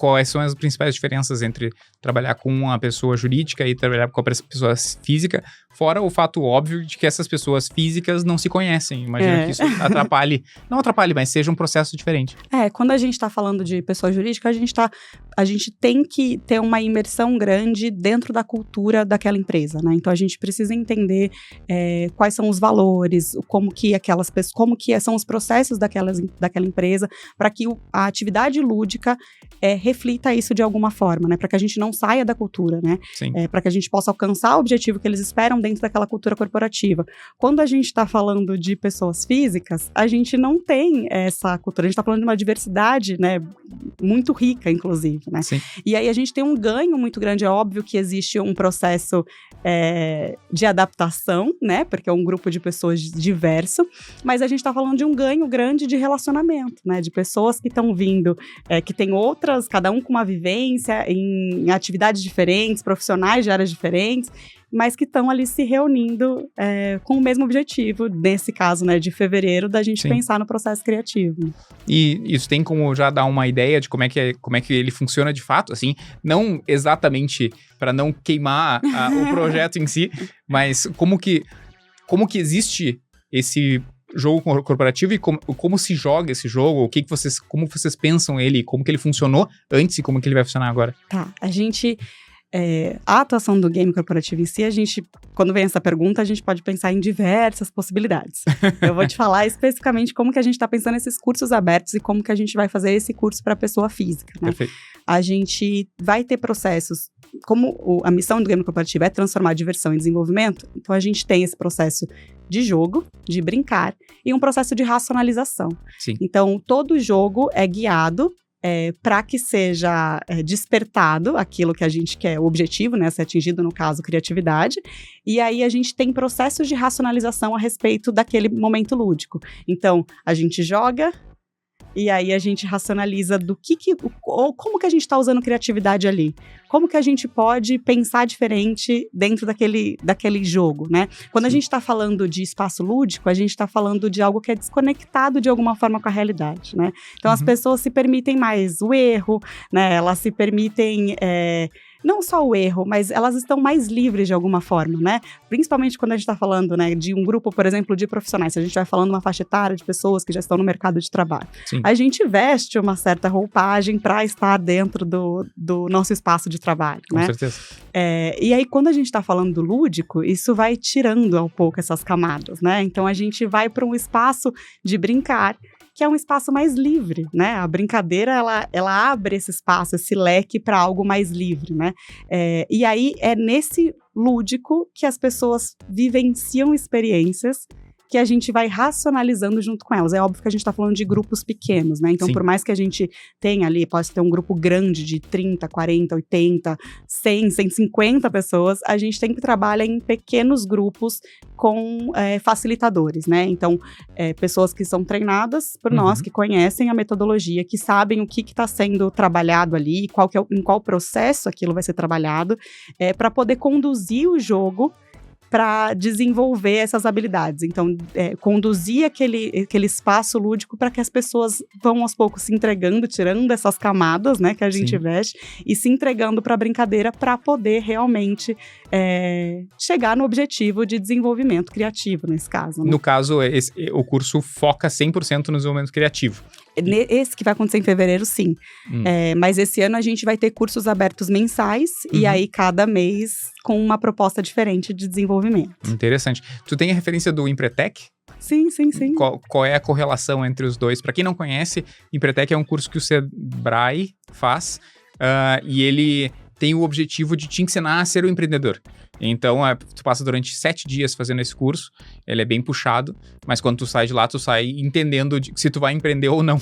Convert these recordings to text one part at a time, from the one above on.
quais são as principais diferenças entre trabalhar com uma pessoa jurídica e trabalhar com a pessoa física, fora o fato óbvio de que essas pessoas físicas não se conhecem. Imagino que isso não atrapalhe, mas seja um processo diferente. Quando a gente está falando de pessoa jurídica, a gente tem que ter uma imersão grande dentro da cultura daquela empresa, né? Então a gente precisa entender quais são os valores, como que são os processos daquela empresa, para que a atividade lúdica reflita isso de alguma forma, né? Para que a gente não saia da cultura, né? Para que a gente possa alcançar o objetivo que eles esperam dentro daquela cultura corporativa. Quando a gente está falando de pessoas físicas, a gente não tem essa cultura. A gente está falando de uma diversidade, né? Muito rica, inclusive, né? Sim. E aí a gente tem um ganho muito grande. É óbvio que existe um processo de adaptação, né? Porque é um grupo de pessoas diverso, mas a gente está falando de um ganho grande de relacionamento, né? De pessoas que estão vindo, que tem outras, cada um com uma vivência em atividades diferentes, profissionais de áreas diferentes, mas que estão ali se reunindo com o mesmo objetivo, nesse caso, né, de fevereiro, da gente pensar no processo criativo. E isso tem como já dar uma ideia de como é que ele funciona de fato, assim, não exatamente para não queimar o projeto em si, mas como que existe esse jogo corporativo e como se joga esse jogo, como vocês pensam ele, como que ele funcionou antes e como que ele vai funcionar agora? Tá, a atuação do game corporativo em si, quando vem essa pergunta, a gente pode pensar em diversas possibilidades. Eu vou te falar especificamente como que a gente está pensando nesses cursos abertos e como que a gente vai fazer esse curso para a pessoa física, né? Perfeito. A gente vai ter processos, como a missão do game corporativo é transformar diversão em desenvolvimento, então a gente tem esse processo de jogo, de brincar, e um processo de racionalização. Sim. Então, todo jogo é guiado para que seja despertado aquilo que a gente quer, o objetivo, né, ser atingido, no caso, criatividade, e aí a gente tem processos de racionalização a respeito daquele momento lúdico. Então, a gente joga, e aí a gente racionaliza como que a gente está usando criatividade ali. Como que a gente pode pensar diferente dentro daquele jogo, né? Quando a gente está falando de espaço lúdico, a gente está falando de algo que é desconectado de alguma forma com a realidade, né? Então as pessoas se permitem mais o erro, né? Elas se permitem... não só o erro, mas elas estão mais livres de alguma forma, né? Principalmente quando a gente está falando, né, de um grupo, por exemplo, de profissionais. Se a gente vai falando uma faixa etária de pessoas que já estão no mercado de trabalho. Sim. A gente veste uma certa roupagem para estar dentro do nosso espaço de trabalho, Com né? certeza. E aí, quando a gente está falando do lúdico, isso vai tirando um pouco essas camadas, né? Então, a gente vai para um espaço de brincar, que é um espaço mais livre, né? A brincadeira, ela abre esse espaço, esse leque para algo mais livre, né? E aí, é nesse lúdico que as pessoas vivenciam experiências que a gente vai racionalizando junto com elas. É óbvio que a gente está falando de grupos pequenos, né? Então, Sim. por mais que a gente tenha ali, pode ter um grupo grande de 30, 40, 80, 100, 150 pessoas, a gente tem que trabalhar em pequenos grupos com facilitadores, né? Então, pessoas que são treinadas por nós, que conhecem a metodologia, que sabem o que está sendo trabalhado ali, em qual processo aquilo vai ser trabalhado, para poder conduzir o jogo para desenvolver essas habilidades. Então, conduzir aquele espaço lúdico para que as pessoas vão aos poucos se entregando, tirando essas camadas, né, que a gente veste, e se entregando para a brincadeira para poder realmente chegar no objetivo de desenvolvimento criativo, nesse caso, né? No caso, o curso foca 100% no desenvolvimento criativo. Esse que vai acontecer em fevereiro, sim. Mas esse ano a gente vai ter cursos abertos mensais, e aí cada mês com uma proposta diferente de desenvolvimento. Interessante. Tu tem a referência do Empretec? Sim. Qual é a correlação entre os dois? Para quem não conhece, Empretec é um curso que o Sebrae faz, e ele tem o objetivo de te ensinar a ser um empreendedor. Então, tu passa durante 7 dias fazendo esse curso, ele é bem puxado, mas quando tu sai de lá, tu sai entendendo se tu vai empreender ou não.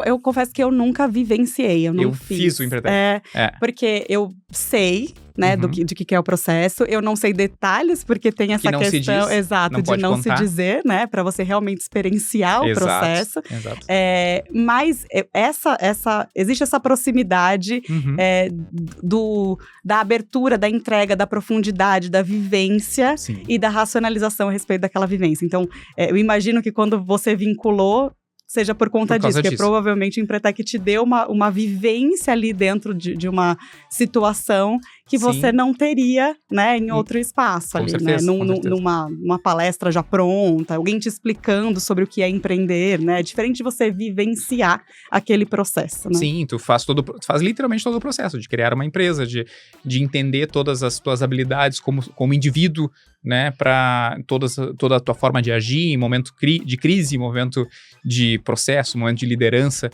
Eu confesso que eu nunca vivenciei, eu não fiz o Empretec. Porque eu sei, né, de que é o processo, eu não sei detalhes, porque tem essa questão, de não se dizer, né, para você realmente experienciar o processo. Exato. Mas existe essa proximidade da abertura, da entrega, da profundidade, da vivência e da racionalização a respeito daquela vivência. Então, eu imagino que quando você vinculou, seja por conta Por causa disso, porque disso. provavelmente o Empretec te deu uma vivência ali dentro de uma situação que Sim. você não teria, né, em outro espaço Com ali, certeza, né, com certeza. numa palestra já pronta, alguém te explicando sobre o que é empreender, né, é diferente de você vivenciar aquele processo, né. Sim, tu faz literalmente todo o processo de criar uma empresa, de entender todas as tuas habilidades como indivíduo, né, para toda a tua forma de agir em momento de crise, em momento de processo, momento de liderança,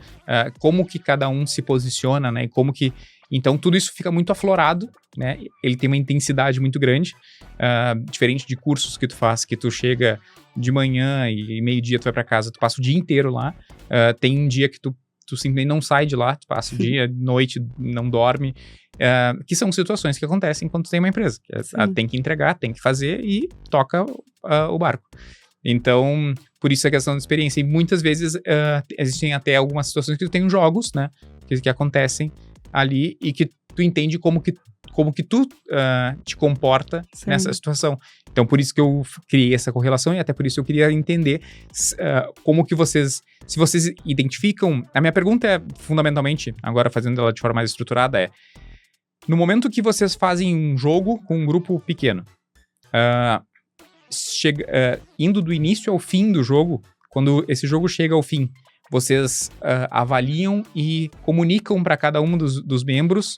como que cada um se posiciona, né, e como que... Então, tudo isso fica muito aflorado, né, ele tem uma intensidade muito grande, diferente de cursos que tu faz, que tu chega de manhã e meio-dia tu vai para casa, tu passa o dia inteiro lá, tem um dia que tu simplesmente não sai de lá, tu passa o dia, noite, não dorme, que são situações que acontecem quando tu tem uma empresa. Tem que entregar, tem que fazer e toca o barco. Então, por isso a questão da experiência. E muitas vezes existem até algumas situações que tu tem jogos, né, que acontecem ali e que tu entende como que tu te comporta nessa situação. Então, por isso que eu criei essa correlação e até por isso eu queria entender como que se vocês identificam... A minha pergunta é, fundamentalmente, agora fazendo ela de forma mais estruturada, no momento que vocês fazem um jogo com um grupo pequeno, indo do início ao fim do jogo, quando esse jogo chega ao fim, vocês avaliam e comunicam para cada um dos membros,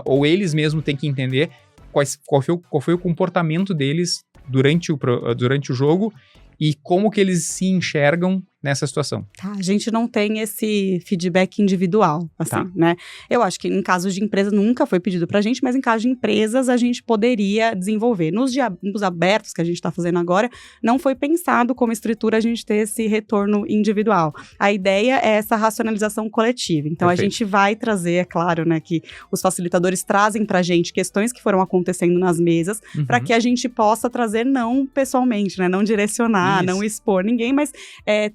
ou eles mesmos têm que entender qual foi o comportamento deles durante o jogo e como que eles se enxergam nessa situação. Tá, a gente não tem esse feedback individual, assim, né? Eu acho que em casos de empresa nunca foi pedido pra gente, mas em casos de empresas a gente poderia desenvolver. Nos abertos que a gente tá fazendo agora, não foi pensado como estrutura a gente ter esse retorno individual. A ideia é essa racionalização coletiva. Então, Perfeito. A gente vai trazer, é claro, né, que os facilitadores trazem pra gente questões que foram acontecendo nas mesas, para que a gente possa trazer não pessoalmente, né? Não direcionar, não expor ninguém, mas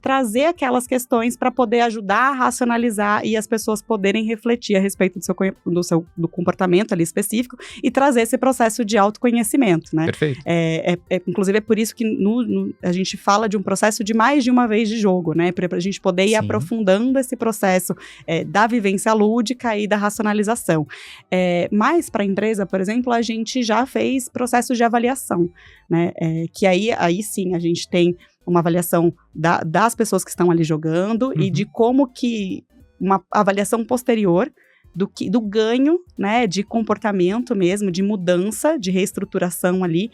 trazer aquelas questões para poder ajudar a racionalizar e as pessoas poderem refletir a respeito do comportamento ali específico e trazer esse processo de autoconhecimento, né? Perfeito. Inclusive é por isso que a gente fala de um processo de mais de uma vez de jogo, né? Para a gente poder ir aprofundando esse processo da vivência lúdica e da racionalização. Mas para a empresa, por exemplo, a gente já fez processos de avaliação, né? Que aí sim a gente tem uma avaliação das pessoas que estão ali jogando e de como que uma avaliação posterior do ganho, né, de comportamento mesmo, de mudança, de reestruturação ali,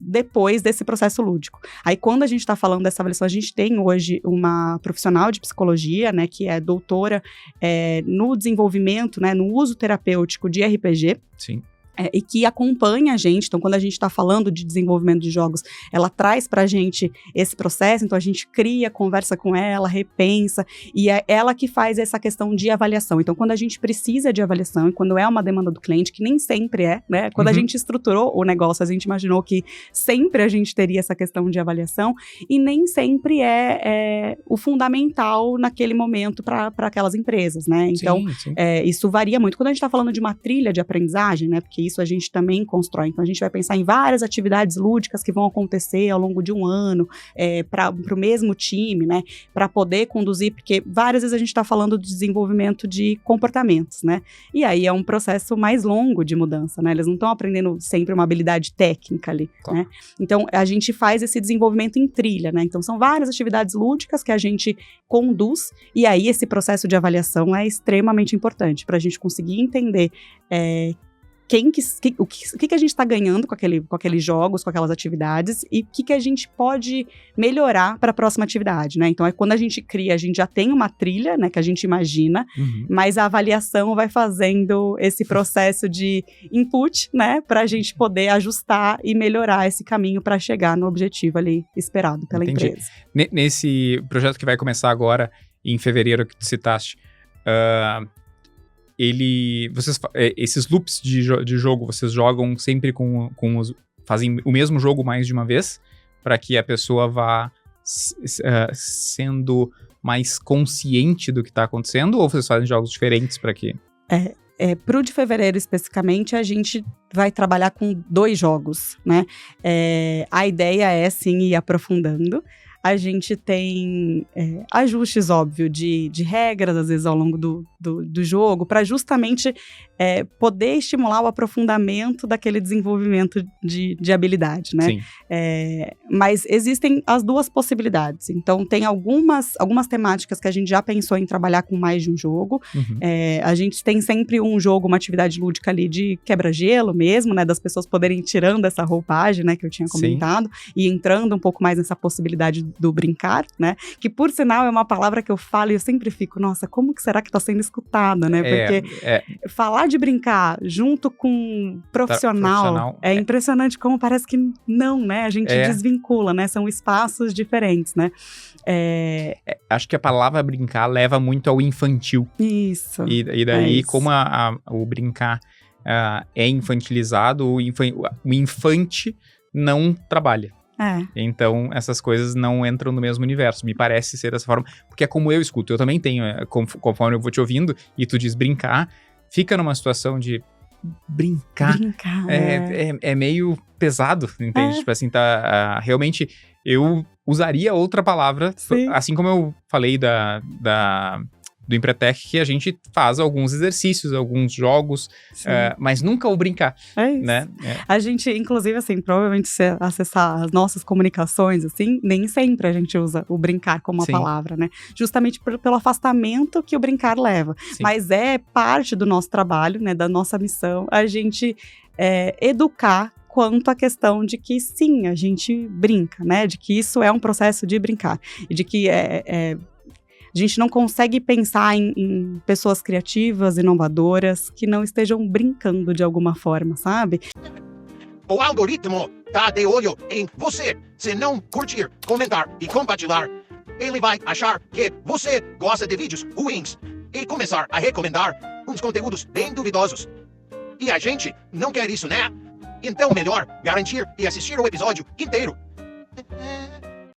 depois desse processo lúdico. Aí, quando a gente está falando dessa avaliação, a gente tem hoje uma profissional de psicologia, né, que é doutora no desenvolvimento, né, no uso terapêutico de RPG. Sim. E que acompanha a gente. Então, quando a gente está falando de desenvolvimento de jogos, ela traz para a gente esse processo, então a gente cria, conversa com ela, repensa, e é ela que faz essa questão de avaliação. Então, quando a gente precisa de avaliação, e quando é uma demanda do cliente, que nem sempre né? Quando a gente estruturou o negócio, a gente imaginou que sempre a gente teria essa questão de avaliação, e nem sempre é o fundamental naquele momento para aquelas empresas, né? Então, sim. Isso varia muito. Quando a gente está falando de uma trilha de aprendizagem, né? Porque isso a gente também constrói. Então, a gente vai pensar em várias atividades lúdicas que vão acontecer ao longo de um ano para o mesmo time, né? Para poder conduzir, porque várias vezes a gente está falando de desenvolvimento de comportamentos, né? E aí é um processo mais longo de mudança, né? Eles não estão aprendendo sempre uma habilidade técnica ali, claro, né? Então, a gente faz esse desenvolvimento em trilha, né? Então, são várias atividades lúdicas que a gente conduz, e aí esse processo de avaliação é extremamente importante para a gente conseguir entender o que a gente está ganhando com aqueles jogos, com aquelas atividades, e o que a gente pode melhorar para a próxima atividade, né? Então, quando a gente cria, a gente já tem uma trilha, né, que a gente imagina, mas a avaliação vai fazendo esse processo de input, né, para a gente poder ajustar e melhorar esse caminho para chegar no objetivo ali esperado pela empresa. Nesse projeto que vai começar agora, em fevereiro, que tu citaste, esses loops de jogo, vocês jogam sempre fazem o mesmo jogo mais de uma vez, para que a pessoa vá sendo mais consciente do que está acontecendo, ou vocês fazem jogos diferentes para que... Para o de fevereiro, especificamente, a gente vai trabalhar com 2 jogos, né? A ideia é, sim, ir aprofundando. a gente tem ajustes, óbvio, de regras, às vezes, ao longo do jogo, para justamente poder estimular o aprofundamento daquele desenvolvimento de habilidade, né? Sim. Mas existem as duas possibilidades. Então, tem algumas temáticas que a gente já pensou em trabalhar com mais de um jogo. Uhum. A gente tem sempre um jogo, uma atividade lúdica ali de quebra-gelo mesmo, né? Das pessoas poderem ir tirando essa roupagem, né? Que eu tinha comentado. E entrando um pouco mais nessa possibilidade do brincar, né? Que, por sinal, é uma palavra que eu falo e eu sempre fico, nossa, como que será que está sendo escutada, né? Porque falar de brincar junto com profissional é impressionante como parece que não, né? A gente desvincula, né? São espaços diferentes, né? Acho que a palavra brincar leva muito ao infantil. Isso. E daí, como o brincar é infantilizado, o infante não trabalha. Então, essas coisas não entram no mesmo universo. Me parece ser dessa forma, porque é como eu escuto. Eu também tenho, conforme eu vou te ouvindo, e tu diz brincar, fica numa situação de brincar. É meio pesado, entende? Tipo assim, realmente, eu usaria outra palavra, assim como eu falei do Empretec, que a gente faz alguns exercícios, alguns jogos, mas nunca o brincar. Né? A gente, inclusive, assim, provavelmente se acessar as nossas comunicações, assim, nem sempre a gente usa o brincar como a palavra, né? Justamente pelo afastamento que o brincar leva. Sim. Mas é parte do nosso trabalho, né, da nossa missão, a gente educar quanto à questão de que, sim, a gente brinca, né? De que isso é um processo de brincar. E de que a gente não consegue pensar em pessoas criativas, inovadoras, que não estejam brincando de alguma forma, sabe? O algoritmo tá de olho em você. Se não curtir, comentar e compartilhar, ele vai achar que você gosta de vídeos ruins e começar a recomendar uns conteúdos bem duvidosos. E a gente não quer isso, né? Então melhor garantir e assistir o episódio inteiro.